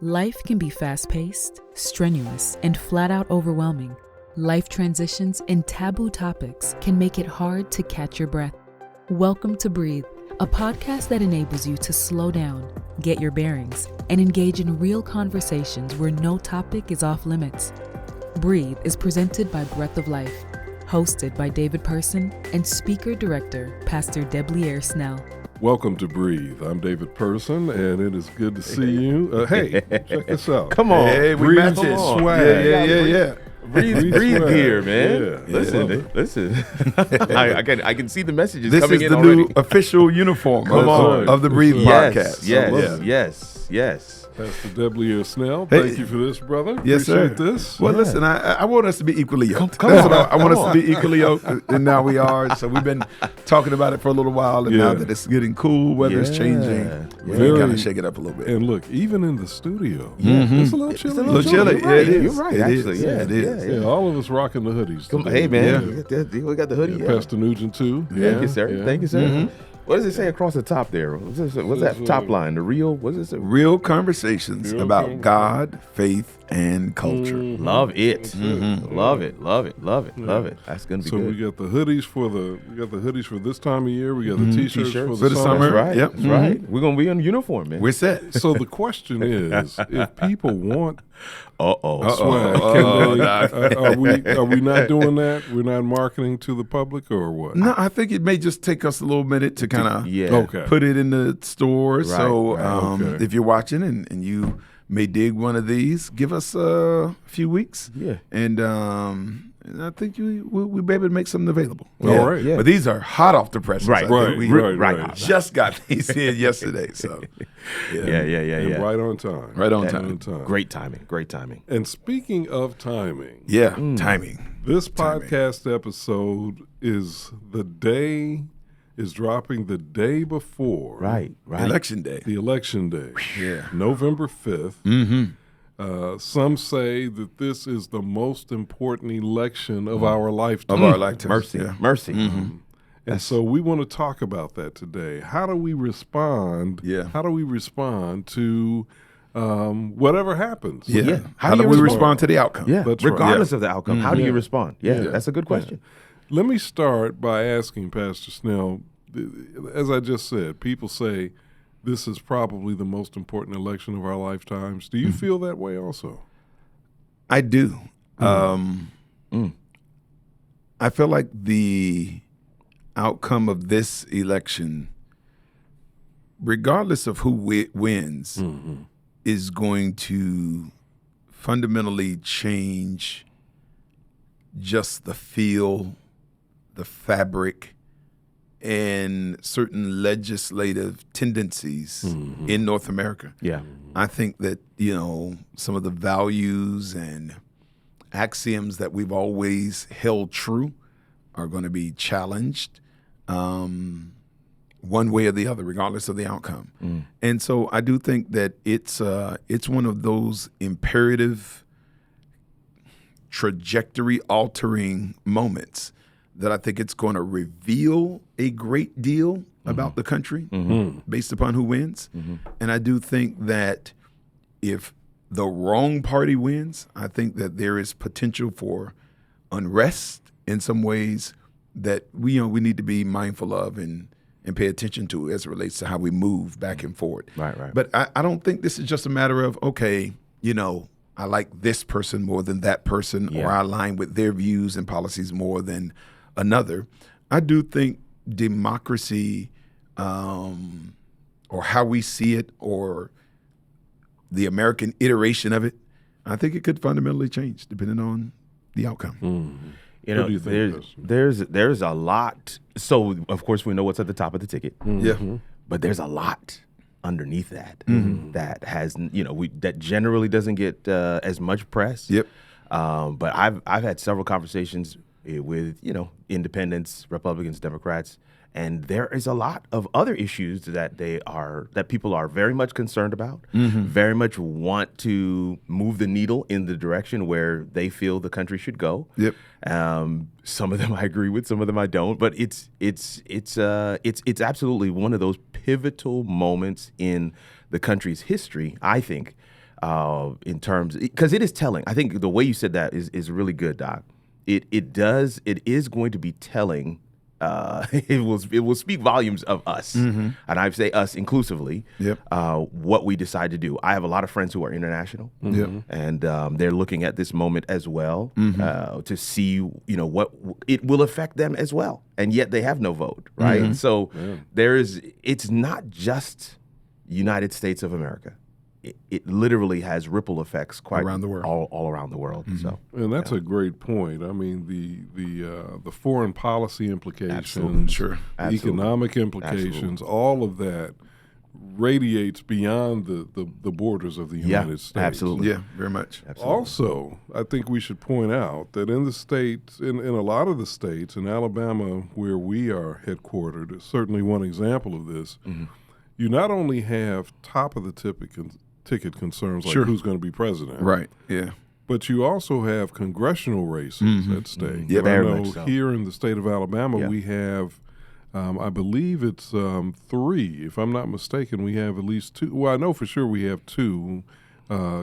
Life can be fast-paced, strenuous, and flat-out overwhelming. Life transitions and taboo topics can make it hard to catch your breath. Welcome to Breathe, a podcast that enables you to slow down, get your bearings, and engage in real conversations where no topic is off limits. Breathe is presented by Breath of Life, hosted by David Person and speaker-director Pastor Debleaire Snell. Welcome to Breathe. I'm David Person, and it is good to see you. Hey, check this out. Come on. Hey, we match it. Swag. Yeah. Breathe here, man. Yeah. Listen. I can see the messages this coming in This is the already. new official uniform of the Breathe podcast. Yes. Pastor Debleaire Snell, Hey. thank you for this, brother. Yes, sir. Appreciate this. Well, listen, I want us to be equally yoked. Come That's on. what I want Come us to be equally yoked, and now we are. So we've been talking about it for a little while, and now that it's getting cool, weather's changing, we Very- kind of shake it up a little bit. And look, even in the studio, Mm-hmm. it's a little chilly. a little chilly. Yeah, it is. You're right, It actually. is. Yeah, It is. Yeah, all of us rocking the hoodies. Come, today. hey, man. Yeah. We got the hoodie. Yeah, Yeah. Pastor Nugent, too. Thank you, sir. Yeah. Thank you, sir. What does it say across the top there? What's that top line? The real? What does it say? Real conversations Real about conversations. God, faith, and culture. Love it. Mm-hmm. Love it. That's gonna be So good. we got the hoodies for this time of year. We got the t-shirts for For the summer. That's right. Yep. That's right. We're gonna be in uniform, man. We're set. So the question is, if people want Uh-oh. swag, are we not doing that? We're not marketing to the public, or what? No, I think it may just take us a little minute to kind of Yeah. Okay. put it in the store. Right, So okay. if you're watching and you may dig one of these, give us a few weeks. Yeah. And I think we'll be able to make something available. All right. Yeah. But these are hot off the presses. Right, I think. right, We right. just got these in yesterday. So And Yeah. right on time. Right on Right time. Great timing. And speaking of timing, Yeah, timing. this Timing. podcast episode is dropping the day before Right. Election day. the election day, Yeah. November 5th. Some say that this is the most important election of our lifetime. Of our lifetime. Mercy. And so we want to talk about that today. How do we respond? Yeah. How do we respond to whatever happens? Yeah. Yeah. How do we respond to the outcome? Yeah. That's right. Regardless of the outcome, how do you respond? Yeah, Yeah. that's a good question. Let me start by asking Pastor Snell, as I just said, people say this is probably the most important election of our lifetimes. Do you feel that way also? I do. I feel like the outcome of this election, regardless of who wins, is going to fundamentally change just the feel, the fabric, and certain legislative tendencies in North America. Yeah. I think that, some of the values and axioms that we've always held true are going to be challenged one way or the other, regardless of the outcome. And so I do think that it's one of those imperative, trajectory-altering moments that I think it's going to reveal a great deal about the country based upon who wins. And I do think that if the wrong party wins, I think that there is potential for unrest in some ways that we need to be mindful of and pay attention to as it relates to how we move back and forward. Right. But I don't think this is just a matter of, okay, I like this person more than that person, or I align with their views and policies more than another. I do think democracy, or how we see it, or the American iteration of it, I think it could fundamentally change depending on the outcome. What do you think, there's a lot. So of course we know what's at the top of the ticket. Yeah. But there's a lot underneath that that has that generally doesn't get as much press. Yep. But I've had several conversations with independents, Republicans, Democrats, and there is a lot of other issues that people are very much concerned about, very much want to move the needle in the direction where they feel the country should go. Yep. Some of them I agree with, some of them I don't. But it's absolutely one of those pivotal moments in the country's history, I think, in terms, because it is telling. I think the way you said that is really good, Doc. It is going to be telling. It will speak volumes of us, and I say us inclusively. Yep. What we decide to do. I have a lot of friends who are international, and they're looking at this moment as well to see, what it will affect them as well, and yet they have no vote, right? So it's not just United States of America. It literally has ripple effects quite around the world, all around the world. So, and that's a great point. I mean, the foreign policy implications, Absolutely. Sure. the economic implications, all of that radiates beyond the borders of the United States. Absolutely. Yeah, very much. Absolutely. Also, I think we should point out that in the states, in a lot of the states, in Alabama, where we are headquartered, is certainly one example of this. You not only have top of the ticket concerns like who's going to be president, Right. Yeah. but you also have congressional races at stake. Yep. And I Very know much so. here in the state of Alabama, we have, I believe it's 3. If I'm not mistaken, we have at least 2. Well, I know for sure we have 2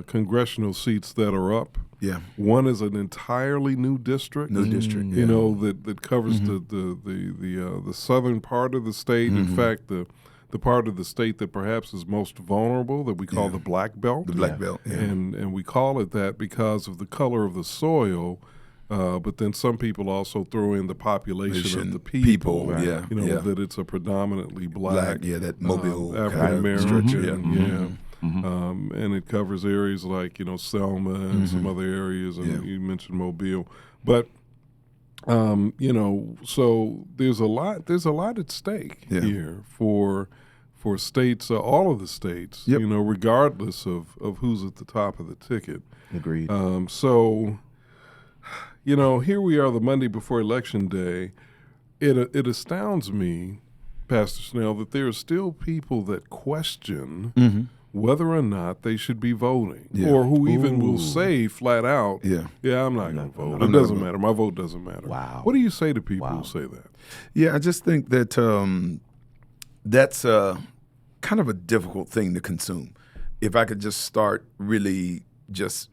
congressional seats that are up. Yeah. One is an entirely new district. New district. You know, that covers the southern part of the state. In fact, the part of the state that perhaps is most vulnerable, that we call the Black Belt. The Black Belt. Yeah. And we call it that because of the color of the soil, but then some people also throw in the population of the people. Right. Yeah. That it's a predominantly black that Mobile African American. Yeah. And it covers areas like, Selma and some other areas, and you mentioned Mobile. But so there's a lot at stake here for states, all of the states, regardless of who's at the top of the ticket. Agreed. So, here we are the Monday before Election Day. It astounds me, Pastor Snell, that there are still people that question whether or not they should be voting, or who even will say flat out, I'm not going to vote. It doesn't matter. My vote doesn't matter. Wow. What do you say to people who say that? Yeah, I just think that that's kind of a difficult thing to consume. If I could just start really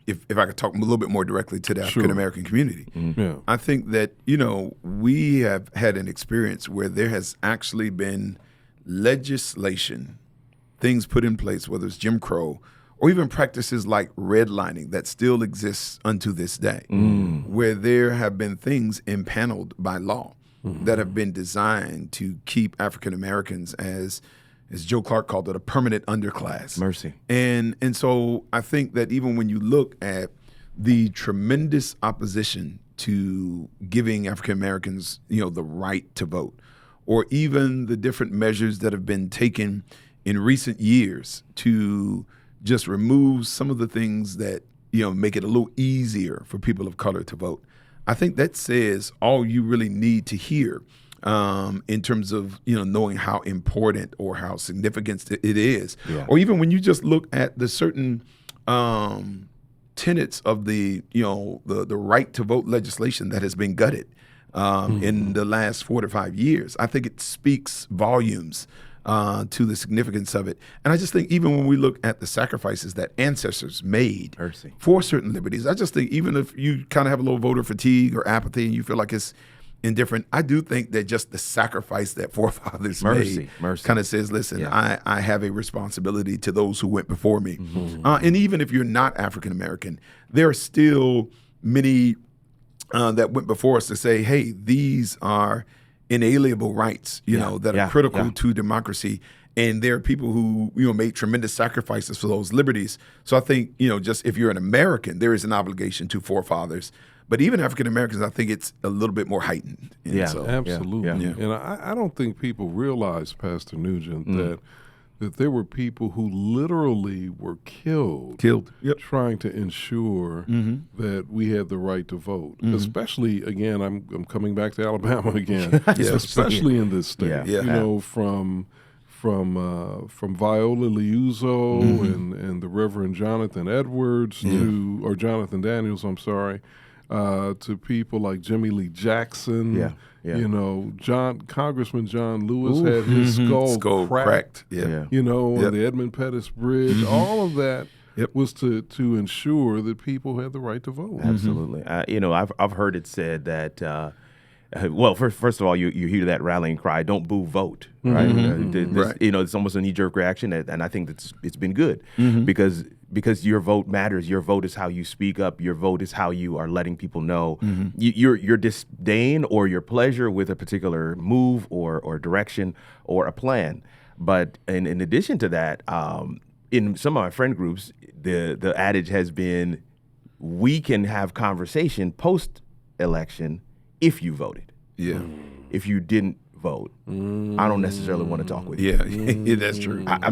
if I could talk a little bit more directly to the African American community. Yeah. I think that, we have had an experience where there has actually been legislation, things put in place, whether it's Jim Crow or even practices like redlining that still exists unto this day, where there have been things impaneled by law that have been designed to keep African Americans as Joe Clark called it, a permanent underclass. Mercy. And so I think that even when you look at the tremendous opposition to giving African Americans, the right to vote, or even the different measures that have been taken in recent years to just remove some of the things that, make it a little easier for people of color to vote, I think that says all you really need to hear in terms of, knowing how important or how significant it is. Yeah. Or even when you just look at the certain tenets of the right to vote legislation that has been gutted in the last 4 to 5 years, I think it speaks volumes to the significance of it. And I just think even when we look at the sacrifices that ancestors made for certain liberties, I just think even if you kind of have a little voter fatigue or apathy and you feel like it's indifferent, I do think that just the sacrifice that forefathers made kind of says, listen, I have a responsibility to those who went before me. And even if you're not African American, there are still many that went before us to say, hey, these are inalienable rights, that are critical to democracy. And there are people who, made tremendous sacrifices for those liberties. So I think, just if you're an American, there is an obligation to forefathers. But even African Americans, I think it's a little bit more heightened. Absolutely. Yeah. And I don't think people realize, Pastor Nugent, that there were people who literally were killed trying to ensure that we had the right to vote. Especially, again, I'm coming back to Alabama again, especially in this state. From Viola Liuzzo and the Reverend Jonathan Edwards or Jonathan Daniels, I'm sorry, to people like Jimmy Lee Jackson. Congressman John Lewis had his skull cracked. on the Edmund Pettus Bridge. All of that was to ensure that people had the right to vote. Absolutely. I've heard it said that. Well, first of all, you hear that rallying cry, "Don't boo, vote!" Right? Right. It's almost a knee-jerk reaction, and I think it's been good because your vote matters. Your vote is how you speak up. Your vote is how you are letting people know your disdain or your pleasure with a particular move or direction or a plan. But in addition to that, in some of my friend groups, the adage has been, we can have conversation post-election if you voted. Yeah. If you didn't vote, I don't necessarily want to talk with you. Yeah, that's true. I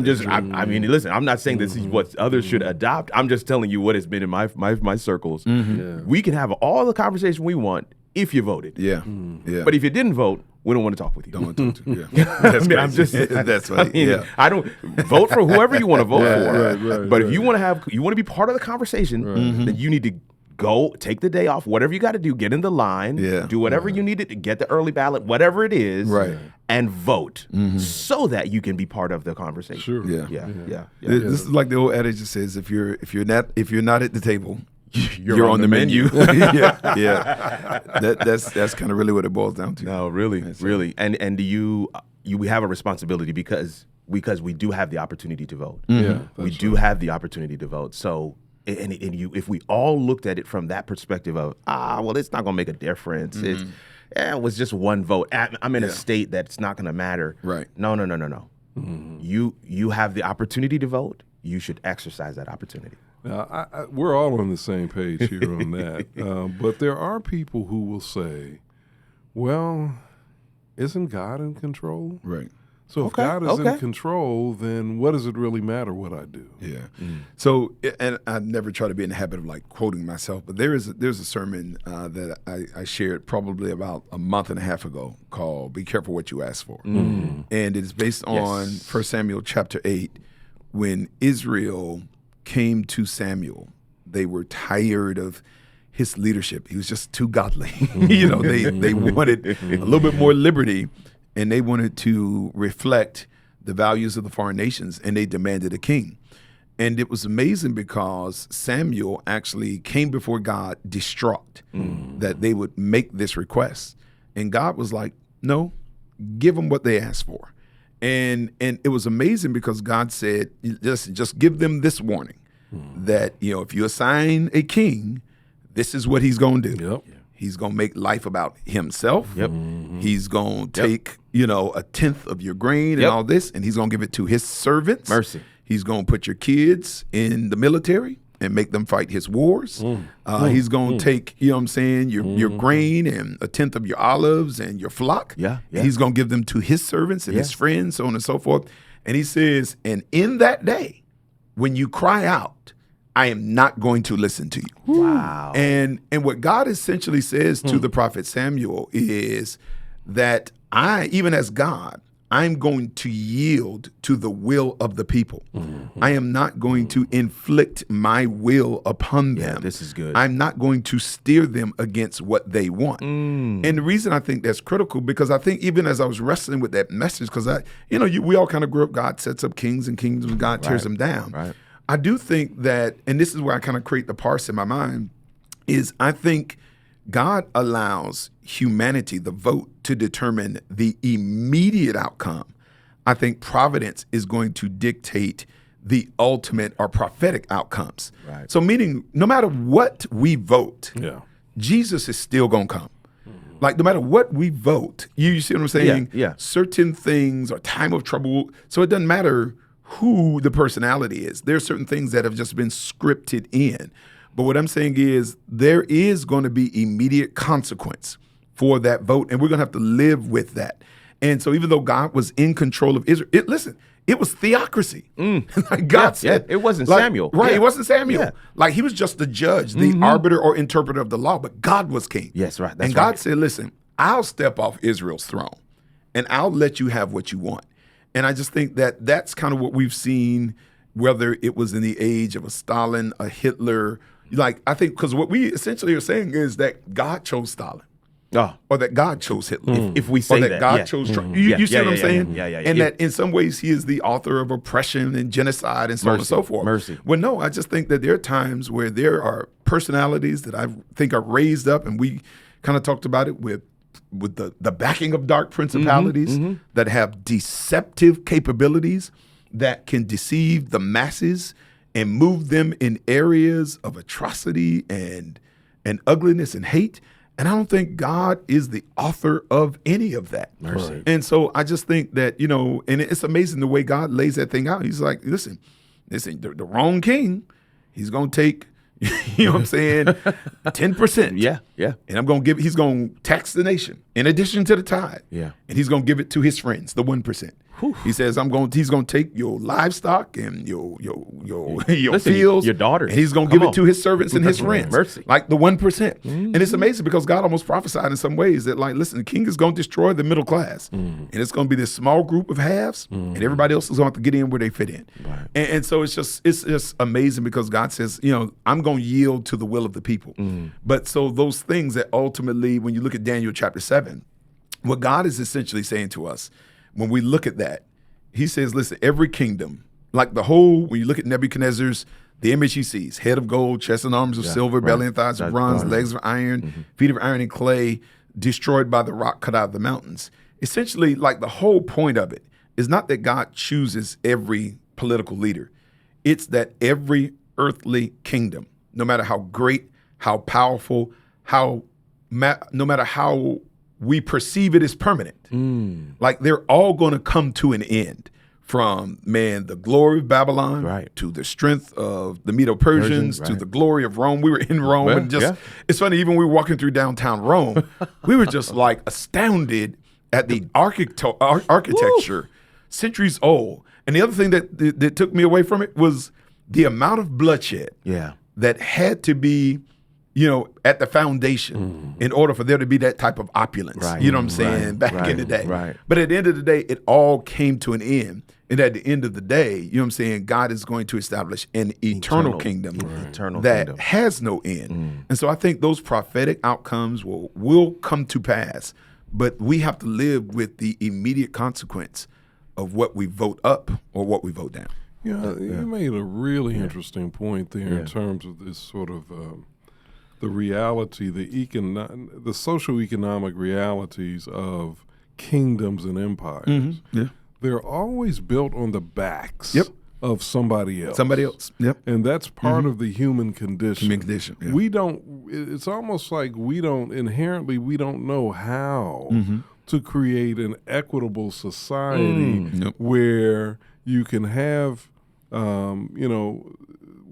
mean, listen, I'm not saying this is what others should adopt. I'm just telling you what has been in my circles. We can have all the conversation we want if you voted. Yeah. But if you didn't vote, we don't want to talk with you. Don't want to talk to you. Yeah. That's I'm just that's right. I don't vote for whoever you want to vote for. Right, but if you want to be part of the conversation, then you need to go take the day off, whatever you got to do, get in the line, do whatever you needed to get the early ballot, whatever it is, and vote so that you can be part of the conversation. Sure. Yeah. This is like the old adage that says, if you're not at the table, you're on the menu. That's kind of really what it boils down to. No, really. And we have a responsibility because we do have the opportunity to vote. We do have the opportunity to vote. So. If we all looked at it from that perspective of, well, it's not going to make a difference. It was just one vote. I'm in a state that's not going to matter. Right. No. You have the opportunity to vote. You should exercise that opportunity. Now, we're all on the same page here on that. But there are people who will say, well, isn't God in control? Right. So if God is in control, then what does it really matter what I do? Yeah. So, and I never try to be in the habit of like quoting myself, but there's a sermon that I shared probably about a month and a half ago called "Be Careful What You Ask For," and it is based on 1 Samuel chapter 8. When Israel came to Samuel, they were tired of his leadership. He was just too godly. They wanted a little bit more liberty. And they wanted to reflect the values of the foreign nations, and they demanded a king. And it was amazing because Samuel actually came before God distraught that they would make this request. And God was like, no, give them what they asked for. And it was amazing because God said, just give them this warning that, if you assign a king, this is what he's going to do. Yep. He's going to make life about himself. Yep. He's going to take, a tenth of your grain and all this, and he's going to give it to his servants. Mercy. He's going to put your kids in the military and make them fight his wars. He's going to take, your grain and a tenth of your olives and your flock. Yeah. He's going to give them to his servants and his friends, so on and so forth. And he says, and in that day, when you cry out, I am not going to listen to you. Wow. And what God essentially says to the prophet Samuel is that even as God, I'm going to yield to the will of the people. I am not going to inflict my will upon them. This is good. I'm not going to steer them against what they want. And the reason I think that's critical, because I think even as I was wrestling with that message, because we all kind of grew up, God sets up kings and kingdoms, God tears them down. Right. I do think that, and this is where I kind of create the parse in my mind, is I think God allows humanity, the vote, to determine the immediate outcome. I think providence is going to dictate the ultimate or prophetic outcomes. Right. So meaning no matter what we vote, Jesus is still going to come. Like no matter what we vote, you see what I'm saying? Yeah. Certain things are time of trouble. So it doesn't matter who the personality is. There are certain things that have just been scripted in. But what I'm saying is there is going to be immediate consequence for that vote, and we're going to have to live with that. And so even though God was in control of Israel, it was theocracy. Like God said. It wasn't Samuel. Right, Yeah. it wasn't Samuel. Yeah. Like he was just the judge, the arbiter or interpreter of the law, but God was king. Yes, right. And God said, listen, I'll step off Israel's throne, and I'll let you have what you want. And I just think that that's kind of what we've seen, whether it was in the age of a Stalin, a Hitler. Like, I think because what we essentially are saying is that God chose Stalin. or that God chose Hitler. If we say or that that, God yeah. chose Trump. Yeah, You see what I'm saying? Yeah. And that in some ways he is the author of oppression and genocide and so on and so forth. Mercy. Well, no, I just think that there are times where there are personalities that I think are raised up, and we kind of talked about it with the backing of dark principalities that have deceptive capabilities that can deceive the masses and move them in areas of atrocity and ugliness and hate. And I don't think God is the author of any of that. Mercy. And so I just think that, and it's amazing the way God lays that thing out. He's like, listen, the wrong king, he's going to take, you know what I'm saying, 10%. Yeah. And he's going to tax the nation in addition to the tithe. Yeah. And he's going to give it to his friends, the 1%. He says, he's going to take your livestock and your fields, your daughters. and he's going to give it to his servants and his friends. Mercy. Like the 1%. And it's amazing because God almost prophesied in some ways that, like, listen, the king is going to destroy the middle class. And it's going to be this small group of haves, and everybody else is going to have to get in where they fit in. Right. And so it's just amazing because God says, I'm going to yield to the will of the people. But so those things that ultimately, when you look at Daniel chapter 7, what God is essentially saying to us, when we look at that, he says, listen, every kingdom, like when you look at Nebuchadnezzar's, the image he sees, head of gold, chest and arms of silver, belly and thighs of bronze, legs of iron, feet of iron and clay, destroyed by the rock cut out of the mountains. Essentially, like the whole point of it is not that God chooses every political leader. It's that every earthly kingdom, no matter how great, how powerful, no matter how we perceive it as permanent. Like they're all going to come to an end, from the glory of Babylon to the strength of the Medo-Persians to the glory of Rome. We were in Rome and it's funny, even we were walking through downtown Rome, we were just like astounded at the architecture, centuries old. And the other thing that took me away from it was the amount of bloodshed that had to be at the foundation in order for there to be that type of opulence. Right. You know what I'm saying? Back in the day. Right. But at the end of the day, it all came to an end. And at the end of the day, you know what I'm saying, God is going to establish an eternal kingdom that has no end. And so I think those prophetic outcomes will come to pass. But we have to live with the immediate consequence of what we vote up or what we vote down. You made a really interesting point there in terms of this sort of the reality, the socioeconomic realities of kingdoms and empires. They're always built on the backs of somebody else. And that's part of the human condition. We don't, it's almost like we don't know how to create an equitable society where you can have,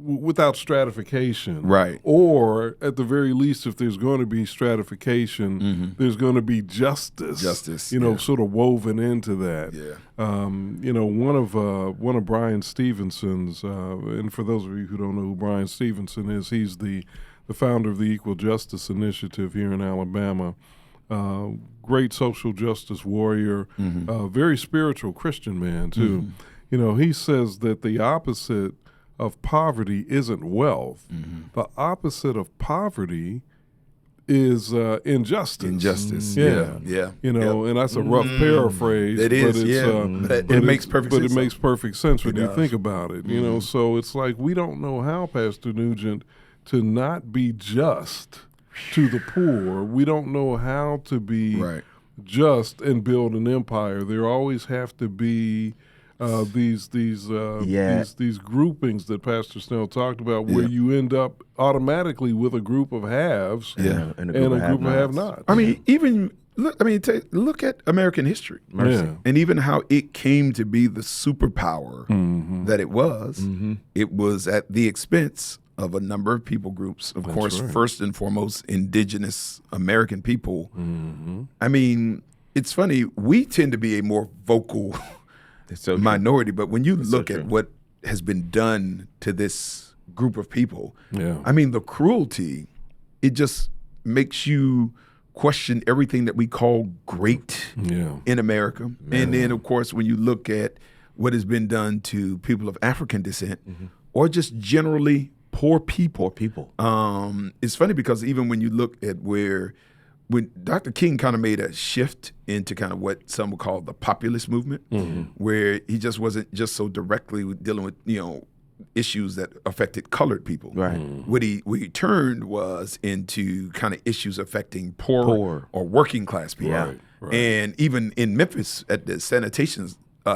without stratification. Right. Or at the very least, if there's going to be stratification, there's going to be justice. Sort of woven into that. One of Brian Stevenson's, and for those of you who don't know who Brian Stevenson is, he's the founder of the Equal Justice Initiative here in Alabama. Great social justice warrior, very spiritual Christian man too. He says that the opposite of poverty isn't wealth. The opposite of poverty is injustice. And that's a rough paraphrase. It is, but it makes perfect sense. But it makes perfect sense when you think about it. So it's like we don't know how, Pastor Nugent, to not be just to the poor. We don't know how to be just and build an empire. There always have to be these groupings that Pastor Snell talked about, where you end up automatically with a group of haves and a group of have-nots. I mean, look at American history, and even how it came to be the superpower that it was. It was at the expense of a number of people groups. Of course, first and foremost, indigenous American people. I mean, it's funny, we tend to be a more vocal minority, but when you look at what has been done to this group of people, I mean, the cruelty, it just makes you question everything that we call great in America. And then, of course, when you look at what has been done to people of African descent, or just generally poor people. It's funny because even when you look at where when Dr. King kind of made a shift into kind of what some would call the populist movement, where he just wasn't just so directly dealing with, issues that affected colored people. Right. What he turned was into kind of issues affecting poor or working class people. Yeah. Right. And even in Memphis at the sanitation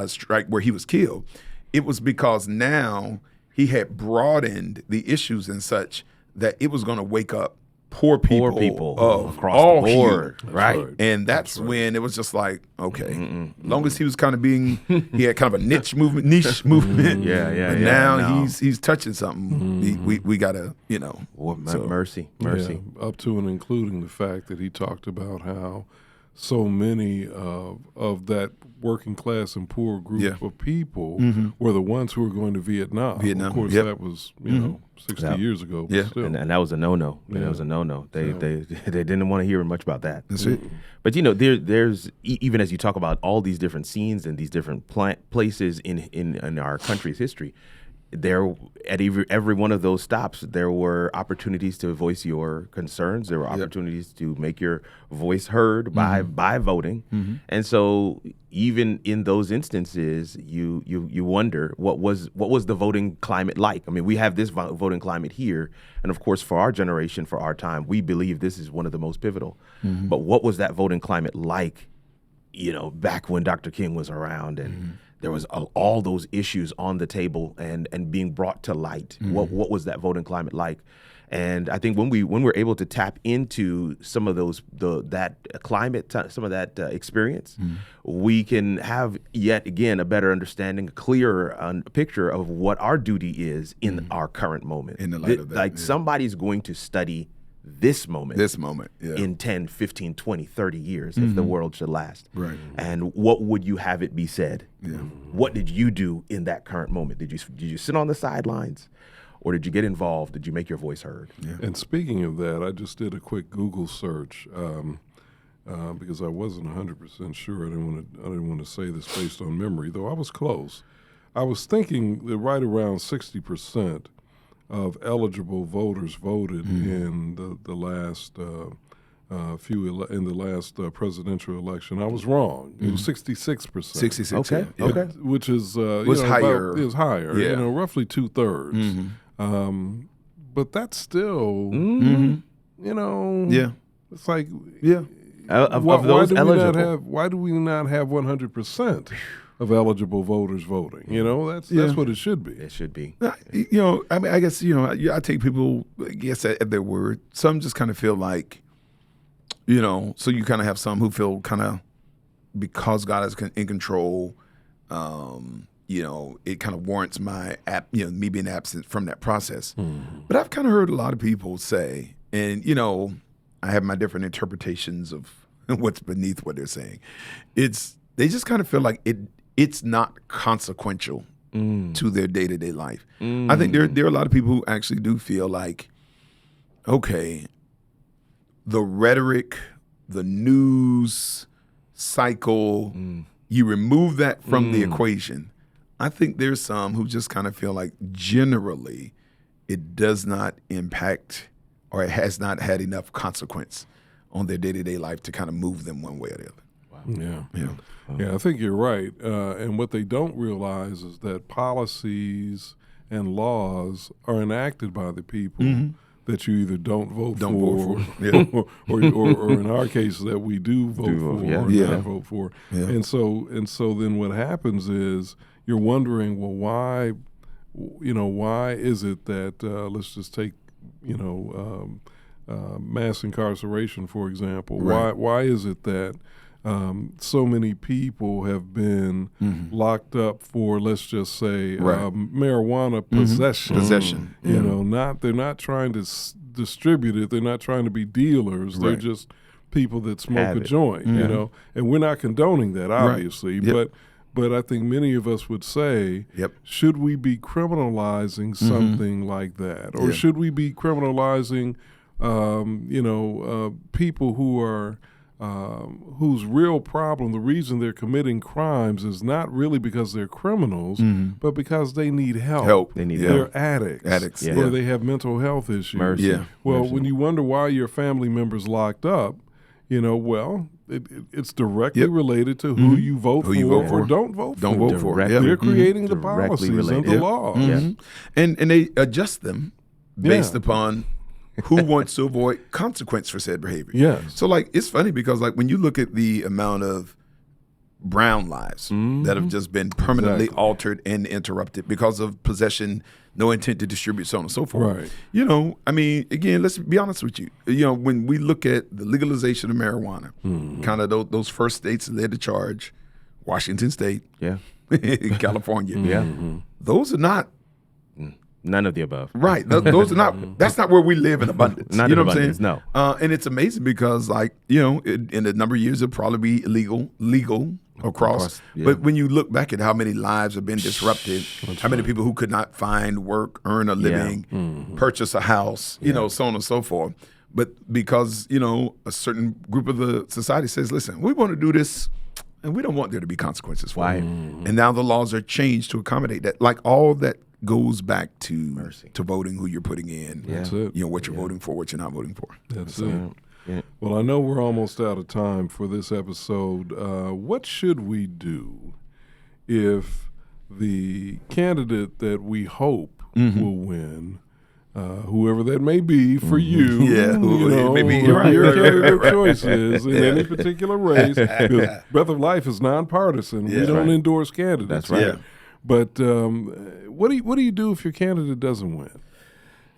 strike where he was killed, it was because now he had broadened the issues and such that it was going to wake up poor people of across all the board. hues. Right. And that's when it was just like, okay, long as he was kind of he had kind of a niche movement. Yeah. But now he's touching something. We gotta, Mercy. Yeah, up to and including the fact that he talked about how so many of that working class and poor group of people were the ones who were going to Vietnam. Of course, that was 60 years ago. But still. And that was a no-no. Yeah. That was a no-no. They didn't want to hear much about that. That's it. But there's even as you talk about all these different scenes and these different places in our country's history, there at every one of those stops, there were opportunities to voice your concerns. There were opportunities to make your voice heard by voting. And so even in those instances, you wonder what was the voting climate like? I mean, we have this voting climate here, and of course, for our generation, for our time, we believe this is one of the most pivotal. But what was that voting climate like? Back when Dr. King was around and. There was all those issues on the table and being brought to light. What was that voting climate like? And I think when we're able to tap into some of that climate, some of that experience, we can have yet again a better understanding, a clearer picture of what our duty is in our current moment. In the light of that, somebody's going to study this moment in 10, 15, 20, 30 years if the world should last. Right. And what would you have it be said? Yeah. What did you do in that current moment? Did you sit on the sidelines or did you get involved? Did you make your voice heard? Yeah. And speaking of that, I just did a quick Google search because I wasn't 100% sure. I didn't want to say this based on memory, though I was close. I was thinking that right around 60% of eligible voters voted in the last presidential election. I was wrong. It was 66%. 66. Okay. Yeah. Okay. Which is Was higher. It was higher. Yeah. Roughly 2/3. But that's still, Yeah. it's like, Of those eligible. why do we not have 100% of eligible voters voting? That's what it should be. It should be. I mean, I guess, I take people, I guess, at their word. Some just kind of feel like, so you kind of have some who feel kind of because God is in control, it kind of warrants me being absent from that process. But I've kind of heard a lot of people say, and, I have my different interpretations of what's beneath what they're saying. They just kind of feel like it's not consequential to their day-to-day life. I think there are a lot of people who actually do feel like, okay, the rhetoric, the news cycle, you remove that from the equation. I think there's some who just kind of feel like generally it does not impact or it has not had enough consequence on their day-to-day life to kind of move them one way or the other. Yeah. Yeah, I think you're right. And what they don't realize is that policies and laws are enacted by the people that you either don't vote for. Yeah. or in our case that we do vote for or not vote for. Yeah. And so then what happens is you're wondering, well, why is it that let's just take mass incarceration, for example. Right. Why is it that so many people have been locked up for, let's just say, marijuana possession? They're not trying to distribute it. They're not trying to be dealers. They're just people that smoke a joint. And we're not condoning that, obviously, but I think many of us would say, should we be criminalizing something like that? Or should we be criminalizing, people who are, whose real problem, the reason they're committing crimes is not really because they're criminals, but because they need help. They need They're help. addicts. Yeah. Or they have mental health issues. Mercy. Well, when you wonder why your family member's locked up, well, it's directly related to who you vote Who for you vote or for. don't vote Don't for. vote for. Directly. Yeah. They're creating the Directly policies and related. the Yeah. laws. Yeah. And they adjust them based Yeah. upon who wants to avoid consequence for said behavior. Yes. So like it's funny because like when you look at the amount of brown lives that have just been permanently Exactly. altered and interrupted because of possession, no intent to distribute, so on and so forth. Right. I mean, again, let's be honest with you. When we look at the legalization of marijuana, kind of those first states that led the charge, Washington State, Yeah. California, Yeah. those are not None of the above. right. Those are not. That's not where we live in abundance. Not you in know abundance, what I'm saying? And it's amazing because, like, in a number of years, it'll probably be legal across. Yeah. But when you look back at how many lives have been disrupted, how many people who could not find work, earn a living, purchase a house, so on and so forth. But because a certain group of the society says, "Listen, we want to do this." And we don't want there to be consequences for it. And now the laws are changed to accommodate that. Like all of that goes back to voting, who you're putting in, That's it. what you're voting for, what you're not voting for. That's it. Yeah. Well, I know we're almost out of time for this episode. What should we do if the candidate that we hope will win, whoever that may be for you, maybe your candidate of right. choice is in any particular race, because Breath of Life is nonpartisan. We don't endorse candidates. That's right. Yeah. But what do you do if your candidate doesn't win?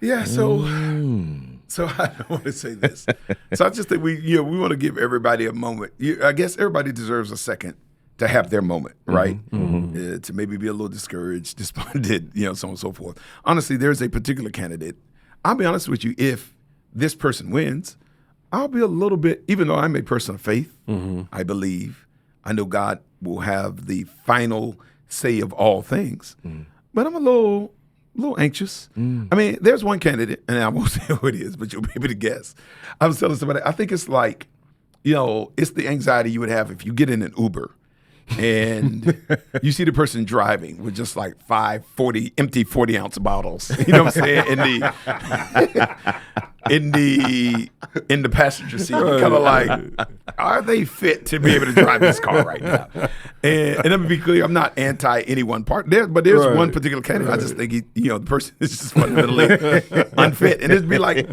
Yeah, so I don't want to say this. So I just think we want to give everybody a moment. I guess everybody deserves a second to have their moment, right? To maybe be a little discouraged, despondent, so on and so forth. Honestly, there's a particular candidate. I'll be honest with you, if this person wins, I'll be a little bit, even though I'm a person of faith, I believe, I know God will have the final say of all things, but I'm a little anxious. I mean, there's one candidate, and I won't say who it is, but you'll be able to guess. I was telling somebody, I think it's like, it's the anxiety you would have if you get in an Uber and you see the person driving with just like 5 empty 40-ounce bottles. You know what I'm saying? In the passenger seat, you're kind of like, are they fit to be able to drive this car right now? And let me be clear, I'm not anti any one part. There's one particular candidate. I just think the person is just fundamentally unfit, and it'd be like,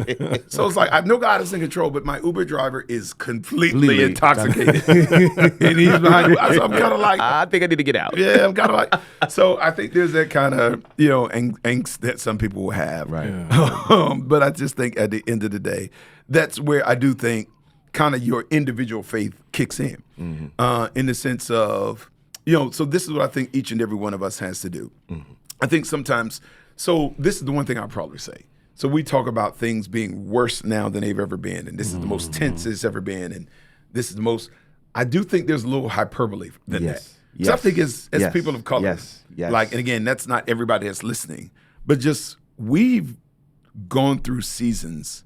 so it's like I know God is in control, but my Uber driver is completely intoxicated, and he's behind me. So I'm kind of like, I think I need to get out. yeah, I'm kind of like, so I think there's that kind of angst that some people will have, Right. Yeah. But I just think at the end of the day, that's where I do think kind of your individual faith kicks in the sense of, so this is what I think each and every one of us has to do. I think sometimes, so this is the one thing I'll probably say. So we talk about things being worse now than they've ever been, and this is the most tense it's ever been, and this is the most, I do think there's a little hyperbole than that. So I think as people of color, like, and again, that's not everybody that's listening, but just we've gone through seasons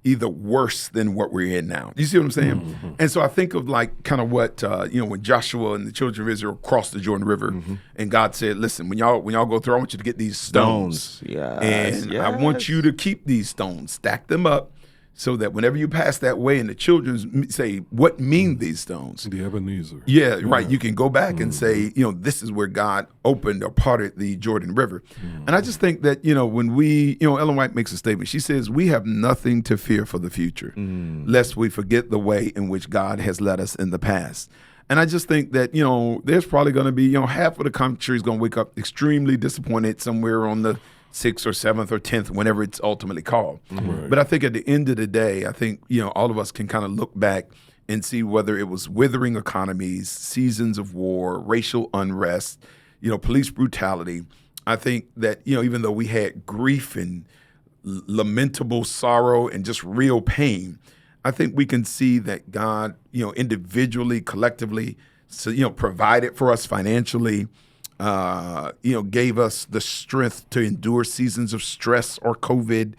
either worse than what we're in now. You see what I'm saying? And so I think of like kind of what when Joshua and the children of Israel crossed the Jordan River, and God said, "Listen, when y'all go through, I want you to get these stones, and I want you to keep these stones, stack them up, so that whenever you pass that way, and the children say, what mean these stones?" The Ebenezer. Yeah, right. You can go back and say, this is where God opened or parted the Jordan River. And I just think that, when we, Ellen White makes a statement. She says, we have nothing to fear for the future, lest we forget the way in which God has led us in the past. And I just think that, there's probably going to be, half of the country is going to wake up extremely disappointed somewhere on the 6th or 7th or 10th, whenever it's ultimately called. Right. But I think at the end of the day, I think, all of us can kind of look back and see whether it was withering economies, seasons of war, racial unrest, police brutality. I think that, even though we had grief and lamentable sorrow and just real pain, I think we can see that God, individually, collectively, provided for us financially, gave us the strength to endure seasons of stress or COVID.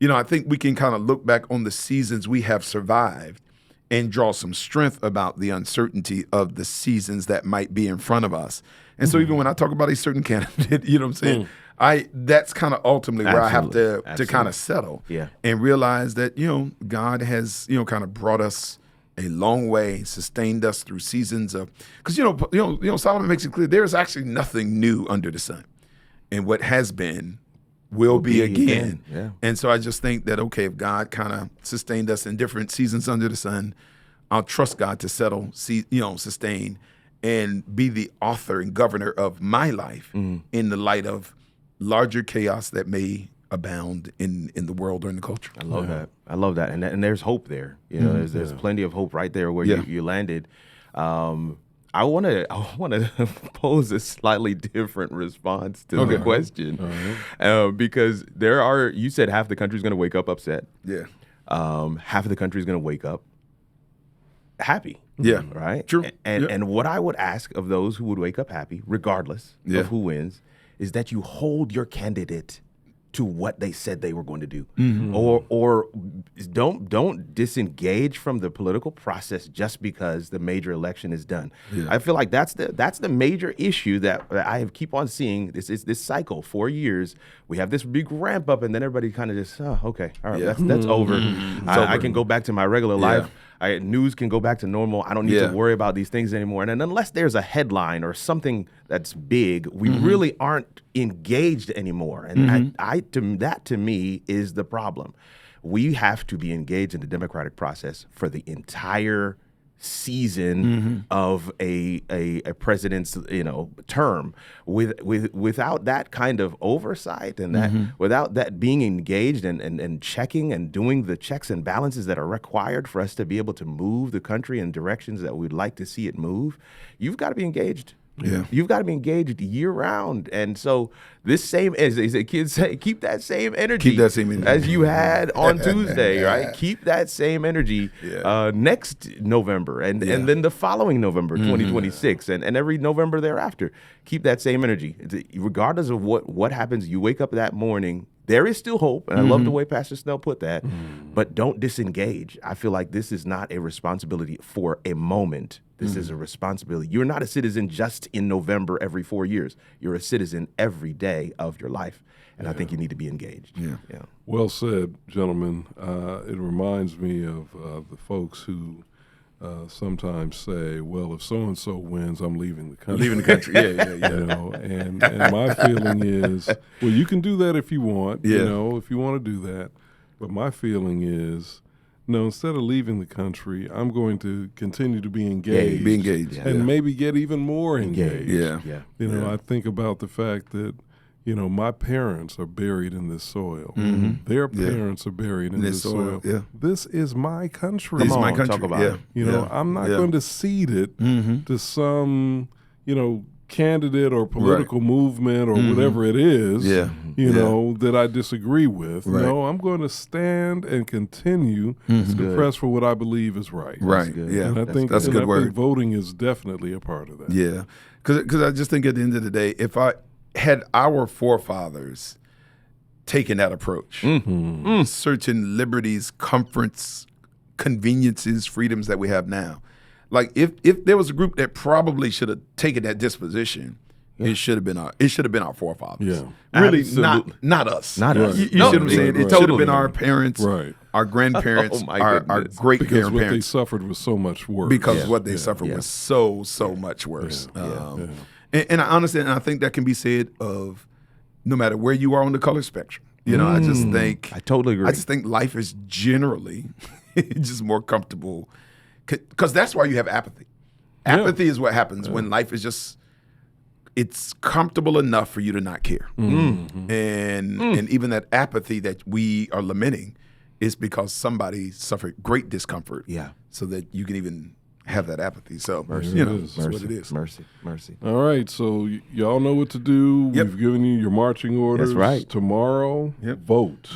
I think we can kind of look back on the seasons we have survived and draw some strength about the uncertainty of the seasons that might be in front of us. And so even when I talk about a certain candidate, you know what I'm saying? That's kind of ultimately where I have to kind of settle and realize that, God has, kind of brought us a long way, sustained us through seasons of, because Solomon makes it clear there is actually nothing new under the sun, and what has been will be again. Yeah. And so I just think that, okay, if God kind of sustained us in different seasons under the sun, I'll trust God to sustain and be the author and governor of my life in the light of larger chaos that may abound in the world or in the culture. I love that. I love that. And there's hope there. There's plenty of hope right there where you landed. I want to pose a slightly different response to the question, because you said half the country's going to wake up upset. Yeah. Half of the country is going to wake up happy. Yeah. Right? True. And what I would ask of those who would wake up happy, regardless of who wins, is that you hold your candidate to what they said they were going to do, or don't disengage from the political process just because the major election is done. Yeah. I feel like that's the major issue that I keep on seeing. This cycle, 4 years. We have this big ramp up, and then everybody kind of just, okay, all right, that's over. I can go back to my regular life. News can go back to normal. I don't need to worry about these things anymore. And unless there's a headline or something that's big, we really aren't engaged anymore. And that to me is the problem. We have to be engaged in the democratic process for the entire season of a president's term. Without that kind of oversight and that without that being engaged and checking and doing the checks and balances that are required for us to be able to move the country in directions that we'd like to see it move, you've got to be engaged. Yeah, you've got to be engaged year round, and so this same, as the kids say, keep that same energy, as you had on Tuesday, right? Keep that same energy next November, and then the following November, 2026, and every November thereafter. Keep that same energy, regardless of what happens. You wake up that morning. There is still hope, and I love the way Pastor Snell put that, but don't disengage. I feel like this is not a responsibility for a moment. This is a responsibility. You're not a citizen just in November every 4 years. You're a citizen every day of your life, and I think you need to be engaged. Yeah. Well said, gentlemen. It reminds me of the folks who sometimes say, well, if so-and-so wins, I'm leaving the country. Leaving the country, yeah. And my feeling is, well, you can do that if you want, if you want to do that. But my feeling is, no, instead of leaving the country, I'm going to continue to be engaged. Be engaged. And maybe get even more engaged. Yeah. I think about the fact that, my parents are buried in this soil. Their parents are buried in this soil. Yeah. This is my country. This is my country. Talk about it. I'm not going to cede it to some, candidate or political movement or whatever it is, that I disagree with. Right. No, I'm going to stand and continue to press for what I believe is right. Right. Yeah. And I think that's a good word. Think voting is definitely a part of that. Yeah. Because I just think at the end of the day, if I had our forefathers taken that approach, certain liberties, comforts, conveniences, freedoms that we have now, like if there was a group that probably should have taken that disposition, it should have been our forefathers. Yeah. Really, not us. Not us. You see what I'm saying? It should have been our parents, our grandparents, our great because grandparents. What they suffered was so much worse. Because what they suffered was so much worse. And I understand, and I think that can be said of no matter where you are on the color spectrum. I just think I totally agree. I just think life is generally just more comfortable. Because that's why you have apathy. Apathy is what happens when life is just, it's comfortable enough for you to not care. And even that apathy that we are lamenting is because somebody suffered great discomfort so that you can even have that apathy. So, that's what it is. Mercy. All right, so y'all know what to do. Yep. We've given you your marching orders. That's right. Tomorrow, vote.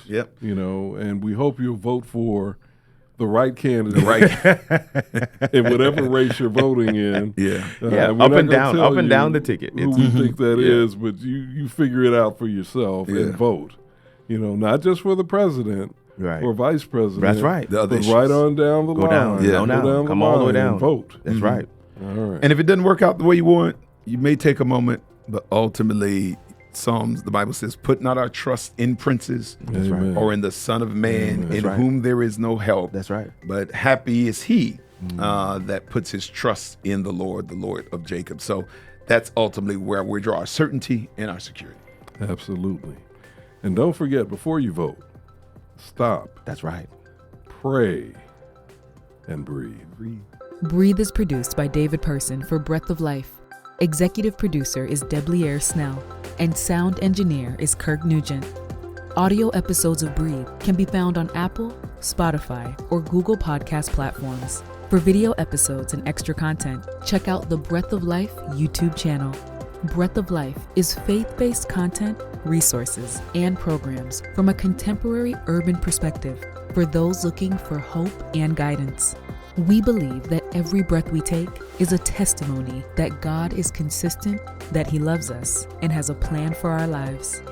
Yep. And we hope you'll vote for the right candidate, in whatever race you're voting in. Up and down the ticket. Who we think that is, but you figure it out for yourself and vote. Not just for the president or vice president. That's right. But right on down the line. Go down. Come all the way down. Vote. That's right. All right. And if it doesn't work out the way you want, you may take a moment, but ultimately Psalms, the Bible says, put not our trust in princes Amen. or in the Son of Man, in right. whom there is no help. That's right. But happy is he that puts his trust in the Lord of Jacob. So that's ultimately where we draw our certainty and our security. Absolutely. And don't forget, before you vote, stop, That's right. pray, and breathe. Breathe is produced by David Person for Breath of Life. Executive producer is Debleaire Snell, and sound engineer is Kirk Nugent. Audio episodes of Breathe can be found on Apple, Spotify, or Google podcast platforms. For video episodes and extra content, check out the Breath of Life YouTube channel. Breath of Life is faith-based content, resources, and programs from a contemporary urban perspective for those looking for hope and guidance. We believe that every breath we take is a testimony that God is consistent, that He loves us, and has a plan for our lives.